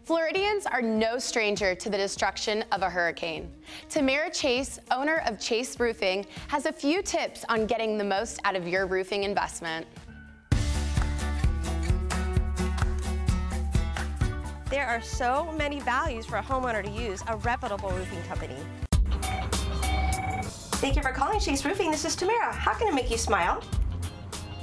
Floridians are no stranger to the destruction of a hurricane. Tamara Chase, owner of Chase Roofing, has a few tips on getting the most out of your roofing investment. There are so many values for a homeowner to use a reputable roofing company. Thank you for calling Chase Roofing. This is Tamara. How can I make you smile?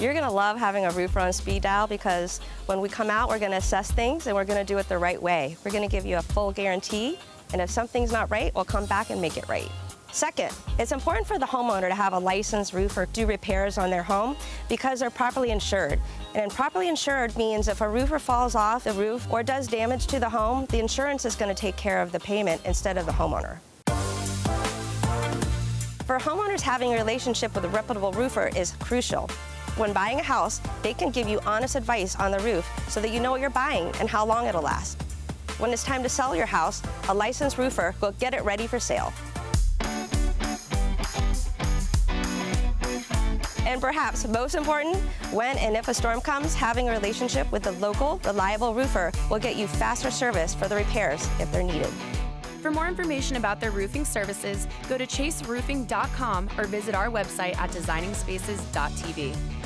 You're going to love having a roofer on speed dial because when we come out, we're going to assess things and we're going to do it the right way. We're going to give you a full guarantee, and if something's not right, we'll come back and make it right. Second, it's important for the homeowner to have a licensed roofer do repairs on their home because they're properly insured. And properly insured means if a roofer falls off the roof or does damage to the home, the insurance is going to take care of the payment instead of the homeowner. For homeowners, having a relationship with a reputable roofer is crucial. When buying a house, they can give you honest advice on the roof so that you know what you're buying and how long it'll last. When it's time to sell your house, a licensed roofer will get it ready for sale. And perhaps most important, when and if a storm comes, having a relationship with a local, reliable roofer will get you faster service for the repairs if they're needed. For more information about their roofing services, go to chaseroofing.com or visit our website at designingspaces.tv.